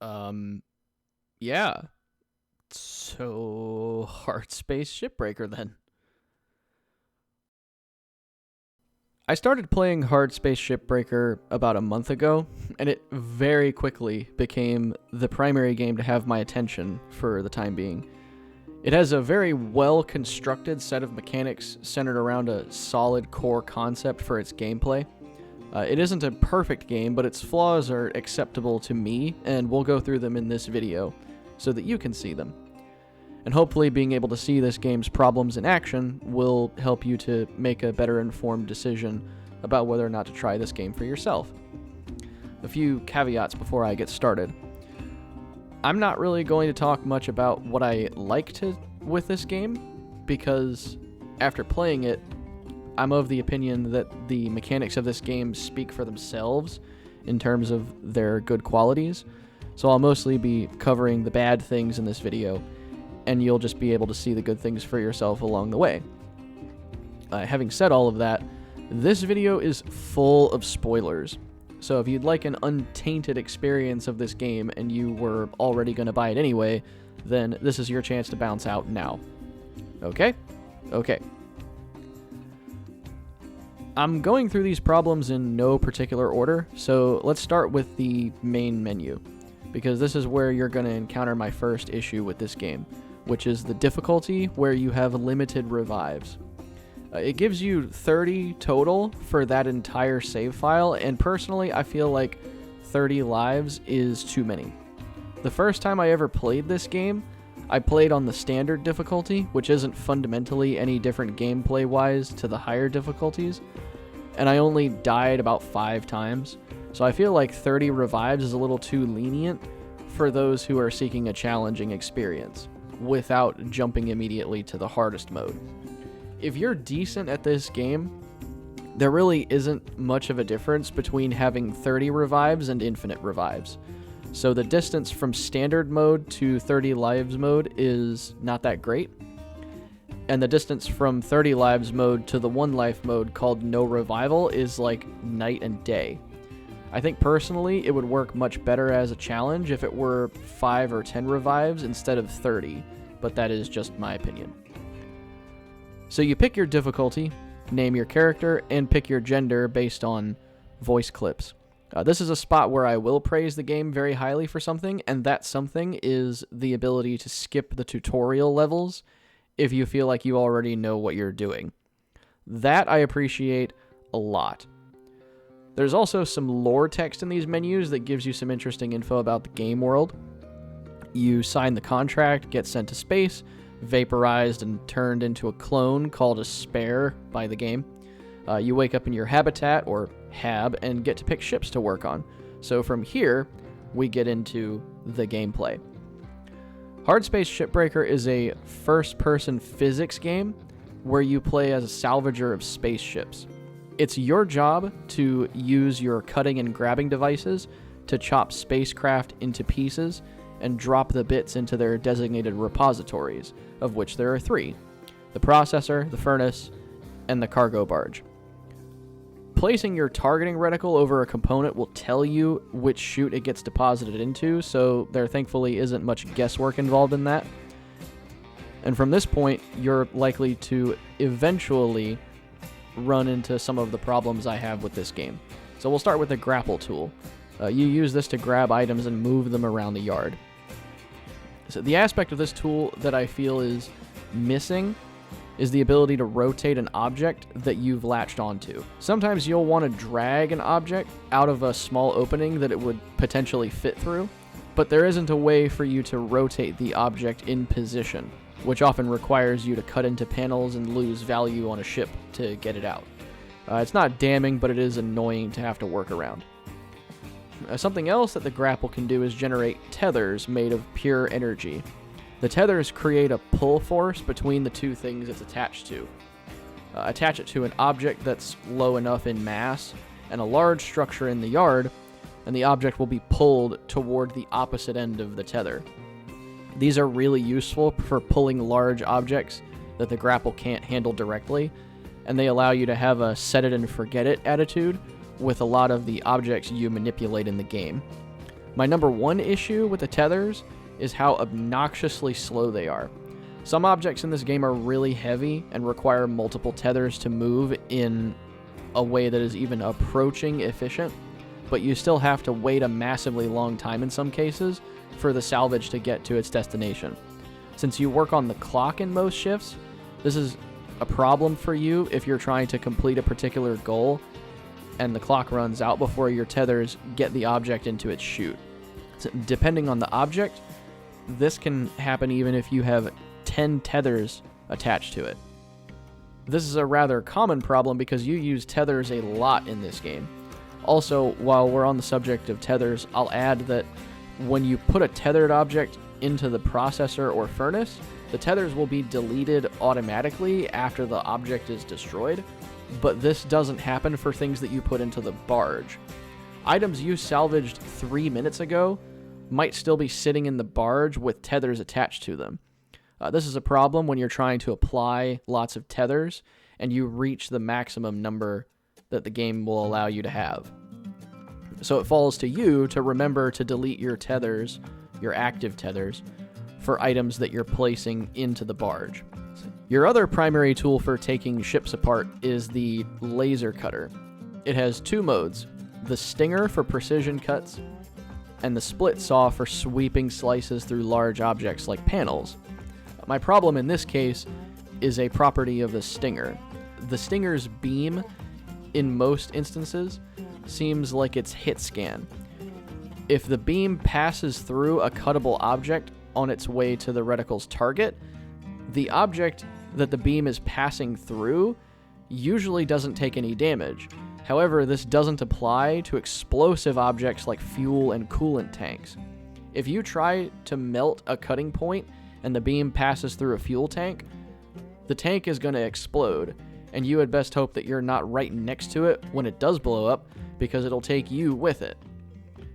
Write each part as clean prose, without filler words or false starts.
Um, yeah. So, Hardspace Shipbreaker then. I started playing Hardspace Shipbreaker about a month ago, and it very quickly became the primary game to have my attention for the time being. It has a very well-constructed set of mechanics centered around a solid core concept for its gameplay. It isn't a perfect game, but its flaws are acceptable to me, and we'll go through them in this video so that you can see them. And hopefully being able to see this game's problems in action will help you to make a better informed decision about whether or not to try this game for yourself. A few caveats before I get started. I'm not really going to talk much about what I liked with this game, because after playing it, I'm of the opinion that the mechanics of this game speak for themselves in terms of their good qualities, so I'll mostly be covering the bad things in this video, and you'll just be able to see the good things for yourself along the way. Having said all of that, this video is full of spoilers, so if you'd like an untainted experience of this game and you were already going to buy it anyway, then this is your chance to bounce out now. Okay? Okay. I'm going through these problems in no particular order, so let's start with the main menu, because this is where you're going to encounter my first issue with this game, which is the difficulty where you have limited revives. It gives you 30 total for that entire save file, and personally I feel like 30 lives is too many. The first time I ever played this game, I played on the standard difficulty, which isn't fundamentally any different gameplay-wise to the higher difficulties, and I only died about 5 times, so I feel like 30 revives is a little too lenient for those who are seeking a challenging experience, without jumping immediately to the hardest mode. If you're decent at this game, there really isn't much of a difference between having 30 revives and infinite revives. So the distance from standard mode to 30 lives mode is not that great. And the distance from 30 lives mode to the 1 life mode called no revival is like night and day. I think personally it would work much better as a challenge if it were 5 or 10 revives instead of 30, but that is just my opinion. So you pick your difficulty, name your character, and pick your gender based on voice clips. This is a spot where I will praise the game very highly for something, and that something is the ability to skip the tutorial levels if you feel like you already know what you're doing. That I appreciate a lot. There's also some lore text in these menus that gives you some interesting info about the game world. You sign the contract, get sent to space, vaporized and turned into a clone called a spare by the game. You wake up in your habitat, or hab, and get to pick ships to work on. So from here, we get into the gameplay. Hardspace Shipbreaker is a first-person physics game where you play as a salvager of spaceships. It's your job to use your cutting and grabbing devices to chop spacecraft into pieces and drop the bits into their designated repositories, of which there are 3: the processor, the furnace, and the cargo barge. Placing your targeting reticle over a component will tell you which chute it gets deposited into, so there thankfully isn't much guesswork involved in that. And from this point, you're likely to eventually run into some of the problems I have with this game. So we'll start with the grapple tool. You use this to grab items and move them around the yard. So the aspect of this tool that I feel is missing is the ability to rotate an object that you've latched onto. Sometimes you'll want to drag an object out of a small opening that it would potentially fit through, but there isn't a way for you to rotate the object in position, which often requires you to cut into panels and lose value on a ship to get it out. It's not damning, but it is annoying to have to work around. Something else that the grapple can do is generate tethers made of pure energy. The tethers create a pull force between the 2 things it's attached to. Attach it to an object that's low enough in mass and a large structure in the yard, and the object will be pulled toward the opposite end of the tether. These are really useful for pulling large objects that the grapple can't handle directly, and they allow you to have a set it and forget it attitude with a lot of the objects you manipulate in the game. My number one issue with the tethers is how obnoxiously slow they are. Some objects in this game are really heavy and require multiple tethers to move in a way that is even approaching efficient, but you still have to wait a massively long time in some cases for the salvage to get to its destination. Since you work on the clock in most shifts, this is a problem for you if you're trying to complete a particular goal and the clock runs out before your tethers get the object into its chute. So depending on the object, this can happen even if you have 10 tethers attached to it. This is a rather common problem because you use tethers a lot in this game. Also, while we're on the subject of tethers, I'll add that when you put a tethered object into the processor or furnace, the tethers will be deleted automatically after the object is destroyed, but this doesn't happen for things that you put into the barge. Items you salvaged 3 minutes ago might still be sitting in the barge with tethers attached to them. This is a problem when you're trying to apply lots of tethers and you reach the maximum number that the game will allow you to have. So it falls to you to remember to delete your tethers, your active tethers, for items that you're placing into the barge. Your other primary tool for taking ships apart is the laser cutter. It has two modes, the stinger for precision cuts and the split saw for sweeping slices through large objects like panels. My problem in this case is a property of the stinger. The stinger's beam, in most instances, seems like it's hit scan. If the beam passes through a cuttable object on its way to the reticle's target, the object that the beam is passing through usually doesn't take any damage. However, this doesn't apply to explosive objects like fuel and coolant tanks. If you try to melt a cutting point and the beam passes through a fuel tank, the tank is going to explode, and you had best hope that you're not right next to it when it does blow up, because it'll take you with it.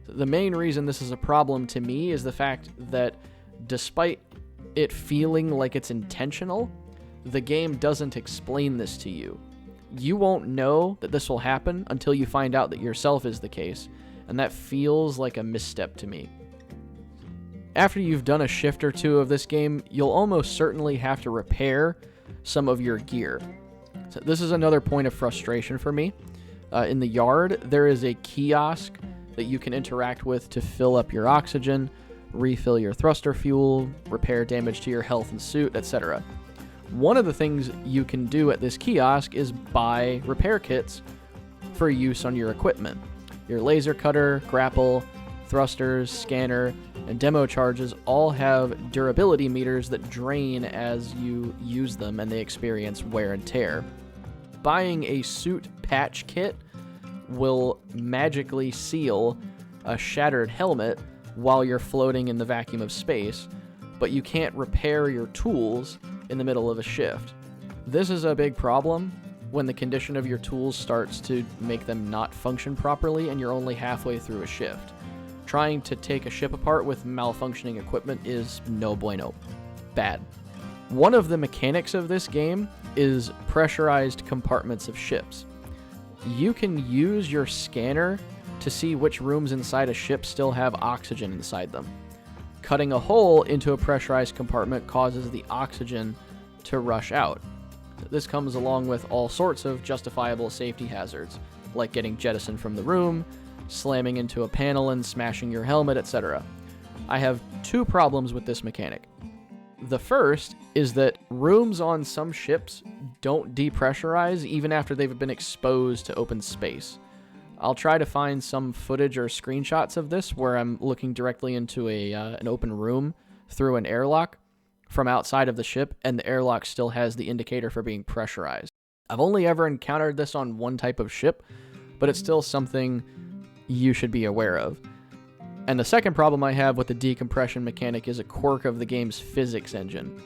The main reason this is a problem to me is the fact that despite it feeling like it's intentional, the game doesn't explain this to you. You won't know that this will happen until you find out that yourself is the case, and that feels like a misstep to me. After you've done a shift or two of this game, you'll almost certainly have to repair some of your gear. So this is another point of frustration for me. In the yard, there is a kiosk that you can interact with to fill up your oxygen, refill your thruster fuel, repair damage to your health and suit, etc. One of the things you can do at this kiosk is buy repair kits for use on your equipment. Your laser cutter, grapple, thrusters, scanner, and demo charges all have durability meters that drain as you use them and they experience wear and tear. Buying a suit patch kit will magically seal a shattered helmet while you're floating in the vacuum of space, but you can't repair your tools in the middle of a shift. This is a big problem when the condition of your tools starts to make them not function properly and you're only halfway through a shift. Trying to take a ship apart with malfunctioning equipment is no bueno. Bad. One of the mechanics of this game is pressurized compartments of ships. You can use your scanner to see which rooms inside a ship still have oxygen inside them. Cutting a hole into a pressurized compartment causes the oxygen to rush out. This comes along with all sorts of justifiable safety hazards, like getting jettisoned from the room, slamming into a panel and smashing your helmet, etc. I have two problems with this mechanic. The first is that rooms on some ships don't depressurize even after they've been exposed to open space. I'll try to find some footage or screenshots of this where I'm looking directly into an open room through an airlock from outside of the ship, and the airlock still has the indicator for being pressurized. I've only ever encountered this on one type of ship, but it's still something you should be aware of. And the second problem I have with the decompression mechanic is a quirk of the game's physics engine.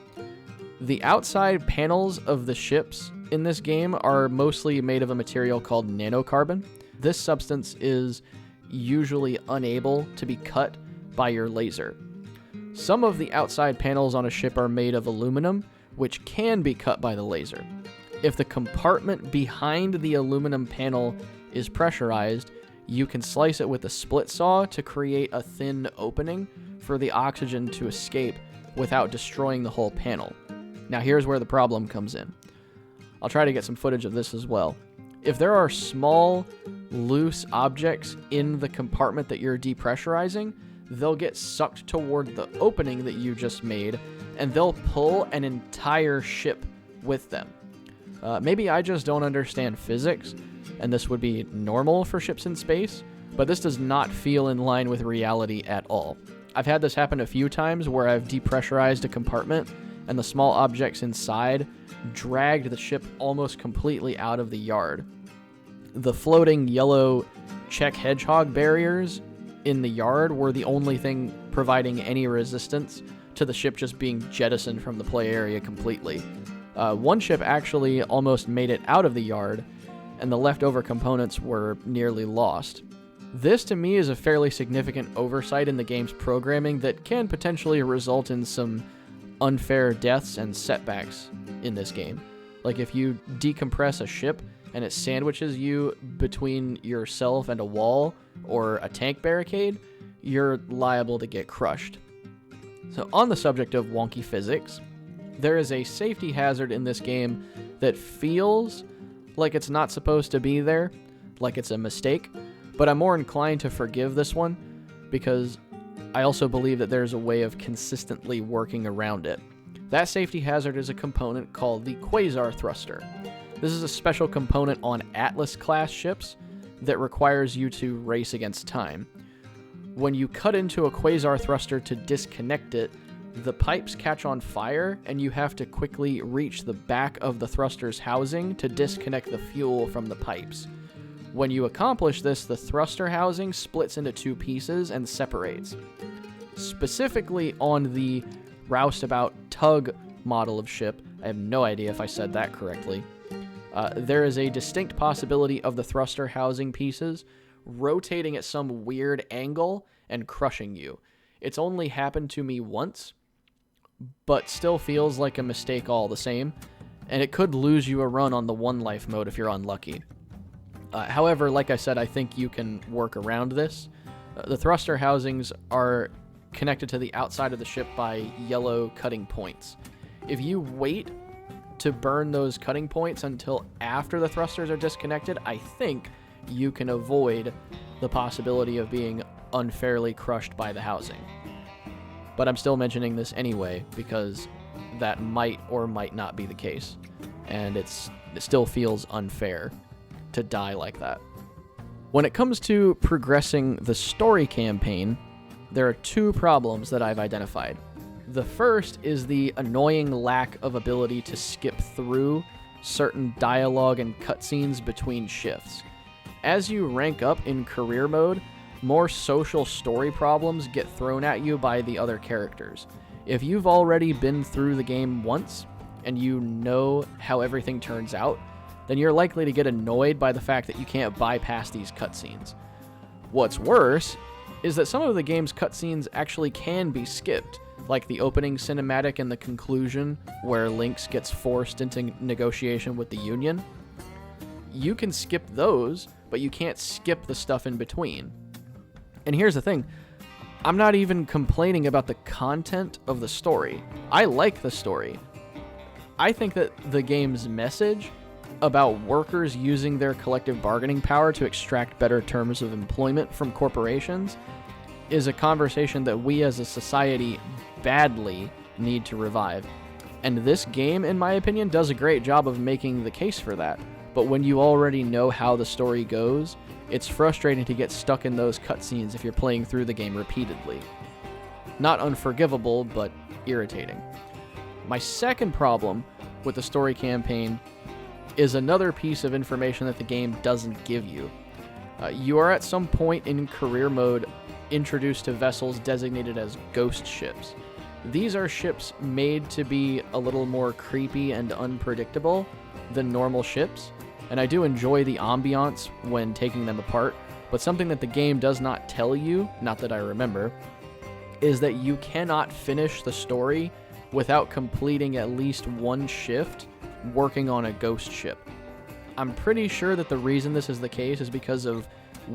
The outside panels of the ships in this game are mostly made of a material called nanocarbon. This substance is usually unable to be cut by your laser. Some of the outside panels on a ship are made of aluminum, which can be cut by the laser. If the compartment behind the aluminum panel is pressurized, you can slice it with a split saw to create a thin opening for the oxygen to escape without destroying the whole panel. Now here's where the problem comes in. I'll try to get some footage of this as well. If there are small, loose objects in the compartment that you're depressurizing, they'll get sucked toward the opening that you just made, and they'll pull an entire ship with them. Maybe I just don't understand physics, and this would be normal for ships in space, but this does not feel in line with reality at all. I've had this happen a few times where I've depressurized a compartment, and the small objects inside dragged the ship almost completely out of the yard. The floating yellow Czech hedgehog barriers in the yard were the only thing providing any resistance to the ship just being jettisoned from the play area completely. One ship actually almost made it out of the yard, and the leftover components were nearly lost. This, to me, is a fairly significant oversight in the game's programming that can potentially result in some unfair deaths and setbacks in this game. Like if you decompress a ship and it sandwiches you between yourself and a wall or a tank barricade, you're liable to get crushed. So on the subject of wonky physics, there is a safety hazard in this game that feels like it's not supposed to be there, like it's a mistake, but I'm more inclined to forgive this one because I also believe that there's a way of consistently working around it. That safety hazard is a component called the Quasar Thruster. This is a special component on Atlas-class ships that requires you to race against time. When you cut into a Quasar Thruster to disconnect it, the pipes catch on fire, and you have to quickly reach the back of the thruster's housing to disconnect the fuel from the pipes. When you accomplish this, the thruster housing splits into two pieces and separates. Specifically on the roustabout tug model of ship, I have no idea if I said that correctly, there is a distinct possibility of the thruster housing pieces rotating at some weird angle and crushing you. It's only happened to me once, but still feels like a mistake all the same, and it could lose you a run on the one life mode if you're unlucky. However, like I said, I think you can work around this. The thruster housings are connected to the outside of the ship by yellow cutting points. If you wait to burn those cutting points until after the thrusters are disconnected, I think you can avoid the possibility of being unfairly crushed by the housing. But I'm still mentioning this anyway because that might or might not be the case, and it still feels unfair to die like that. When it comes to progressing the story campaign, there are two problems that I've identified. The first is the annoying lack of ability to skip through certain dialogue and cutscenes between shifts. As you rank up in career mode, more social story problems get thrown at you by the other characters. If you've already been through the game once, and you know how everything turns out, then you're likely to get annoyed by the fact that you can't bypass these cutscenes. What's worse is that some of the game's cutscenes actually can be skipped, like the opening cinematic and the conclusion where Lynx gets forced into negotiation with the Union. You can skip those, but you can't skip the stuff in between. And here's the thing, I'm not even complaining about the content of the story. I like the story. I think that the game's message about workers using their collective bargaining power to extract better terms of employment from corporations is a conversation that we as a society badly need to revive. And this game, in my opinion, does a great job of making the case for that. But when you already know how the story goes, it's frustrating to get stuck in those cutscenes if you're playing through the game repeatedly. Not unforgivable, but irritating. My second problem with the story campaign is another piece of information that the game doesn't give you. You are at some point in career mode introduced to vessels designated as ghost ships. These are ships made to be a little more creepy and unpredictable than normal ships, and I do enjoy the ambiance when taking them apart, but something that the game does not tell you, not that I remember, is that you cannot finish the story without completing at least one shift working on a ghost ship. I'm pretty sure that the reason this is the case is because of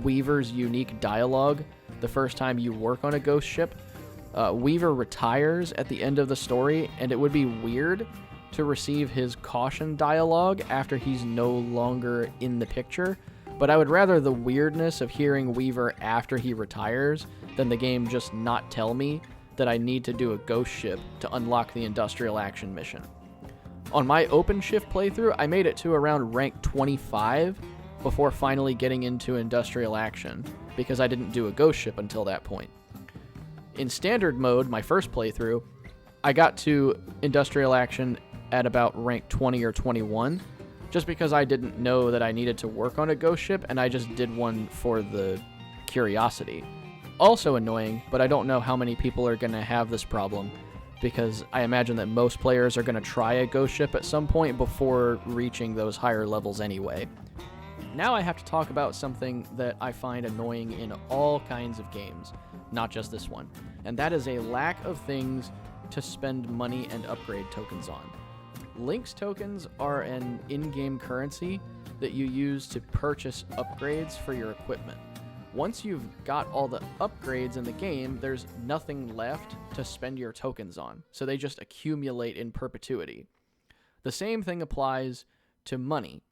Weaver's unique dialogue the first time you work on a ghost ship. Weaver retires at the end of the story, and it would be weird to receive his caution dialogue after he's no longer in the picture, but I would rather the weirdness of hearing Weaver after he retires than the game just not tell me that I need to do a ghost ship to unlock the industrial action mission. On my OpenShift playthrough, I made it to around rank 25 before finally getting into industrial action, because I didn't do a ghost ship until that point. In standard mode, my first playthrough, I got to industrial action at about rank 20 or 21, just because I didn't know that I needed to work on a ghost ship, and I just did one for the curiosity. Also annoying, but I don't know how many people are going to have this problem, because I imagine that most players are going to try a ghost ship at some point before reaching those higher levels anyway. Now I have to talk about something that I find annoying in all kinds of games, not just this one, and that is a lack of things to spend money and upgrade tokens on. Lynx tokens are an in-game currency that you use to purchase upgrades for your equipment. Once you've got all the upgrades in the game, there's nothing left to spend your tokens on, so they just accumulate in perpetuity. The same thing applies to money.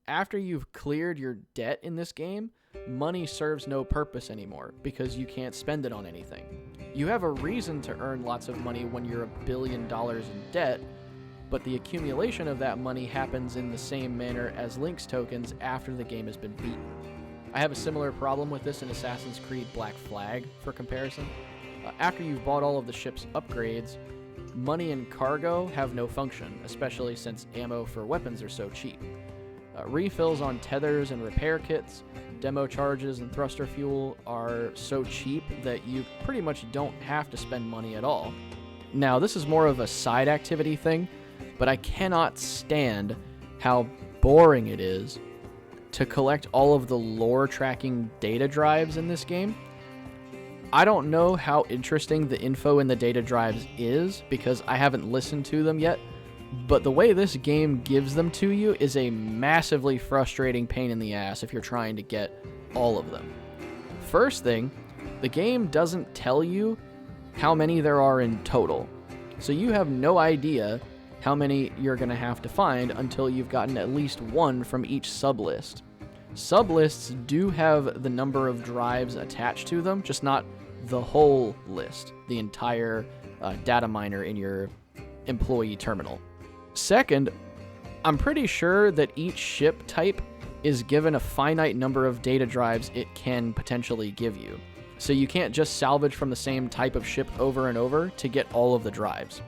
After you've cleared your debt in this game, money serves no purpose anymore because you can't spend it on anything. You have a reason to earn lots of money when you're $1 billion in debt, but the accumulation of that money happens in the same manner as Lynx tokens after the game has been beaten. I have a similar problem with this in Assassin's Creed Black Flag, for comparison. After you've bought all of the ship's upgrades, money and cargo have no function, especially since ammo for weapons are so cheap. Refills on tethers and repair kits, demo charges, and thruster fuel are so cheap that you pretty much don't have to spend money at all. Now, this is more of a side activity thing, but I cannot stand how boring it is to collect all of the lore tracking data drives in this game. I don't know how interesting the info in the data drives is because I haven't listened to them yet, but the way this game gives them to you is a massively frustrating pain in the ass if you're trying to get all of them. First thing, the game doesn't tell you how many there are in total, so you have no idea how many you're going to have to find until you've gotten at least one from each sublist. Sublists do have the number of drives attached to them, just not the whole list, the entire data miner in your employee terminal. Second, I'm pretty sure that each ship type is given a finite number of data drives it can potentially give you. So you can't just salvage from the same type of ship over and over to get all of the drives.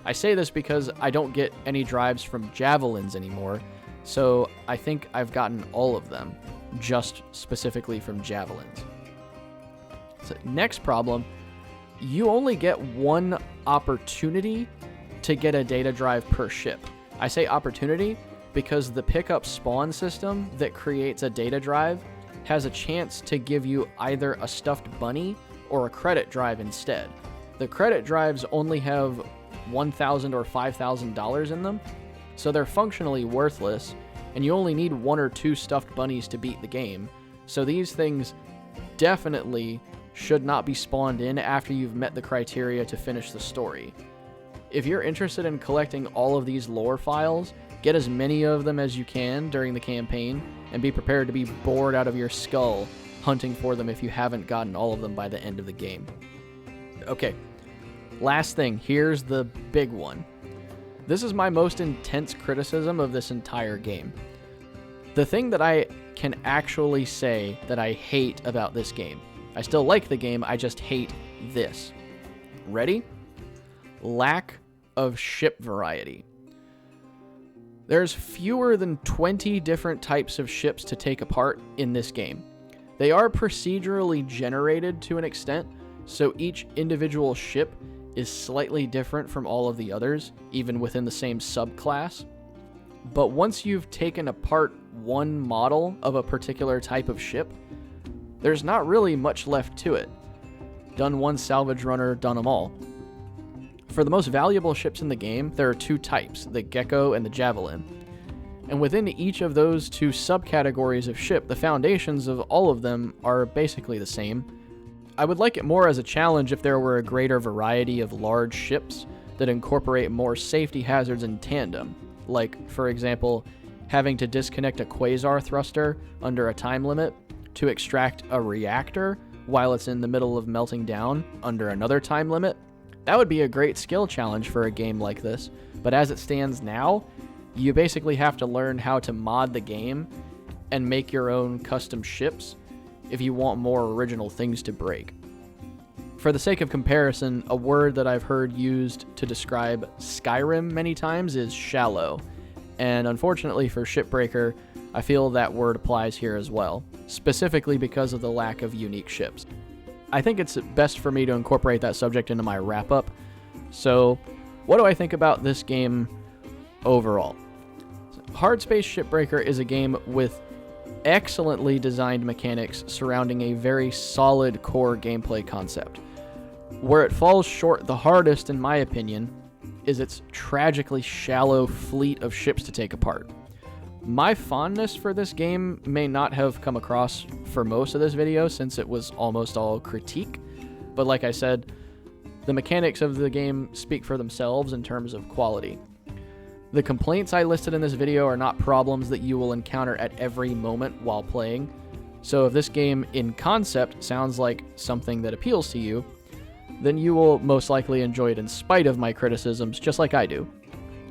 I say this because I don't get any drives from javelins anymore, so I think I've gotten all of them, just specifically from javelins. So next problem, you only get one opportunity to get a data drive per ship. I say opportunity because the pickup spawn system that creates a data drive has a chance to give you either a stuffed bunny or a credit drive instead. The credit drives only have $1,000 or $5,000 in them, so they're functionally worthless, and you only need 1 or 2 stuffed bunnies to beat the game, so these things definitely should not be spawned in after you've met the criteria to finish the story. If you're interested in collecting all of these lore files, get as many of them as you can during the campaign, and be prepared to be bored out of your skull hunting for them if you haven't gotten all of them by the end of the game. Okay, last thing, here's the big one. This is my most intense criticism of this entire game. The thing that I can actually say that I hate about this game. I still like the game, I just hate this. Ready? Lack of ship variety. There's fewer than 20 different types of ships to take apart in this game. They are procedurally generated to an extent, so each individual ship is slightly different from all of the others, even within the same subclass. But once you've taken apart one model of a particular type of ship, there's not really much left to it. Done one salvage runner, done them all. For the most valuable ships in the game, there are 2 types, the Gecko and the Javelin. And within each of those two subcategories of ship, the foundations of all of them are basically the same. I would like it more as a challenge if there were a greater variety of large ships that incorporate more safety hazards in tandem, like, for example, having to disconnect a Quasar Thruster under a time limit to extract a reactor while it's in the middle of melting down under another time limit. That would be a great skill challenge for a game like this, but as it stands now, you basically have to learn how to mod the game and make your own custom ships if you want more original things to break. For the sake of comparison, a word that I've heard used to describe Skyrim many times is shallow, and unfortunately for Shipbreaker, I feel that word applies here as well, specifically because of the lack of unique ships. I think it's best for me to incorporate that subject into my wrap-up. So, what do I think about this game overall? Hardspace Shipbreaker is a game with excellently designed mechanics surrounding a very solid core gameplay concept. Where it falls short the hardest, in my opinion, is its tragically shallow fleet of ships to take apart. My fondness for this game may not have come across for most of this video since it was almost all critique, but like I said, the mechanics of the game speak for themselves in terms of quality. The complaints I listed in this video are not problems that you will encounter at every moment while playing, so if this game in concept sounds like something that appeals to you, then you will most likely enjoy it in spite of my criticisms, just like I do.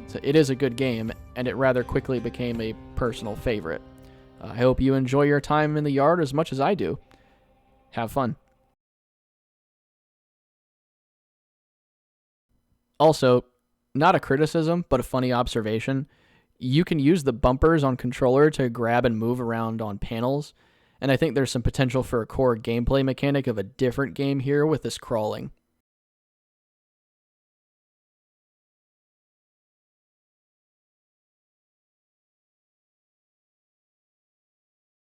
So it is a good game, and it rather quickly became a personal favorite. I hope you enjoy your time in the yard as much as I do. Have fun. Also, not a criticism, but a funny observation, you can use the bumpers on controller to grab and move around on panels, and I think there's some potential for a core gameplay mechanic of a different game here with this crawling.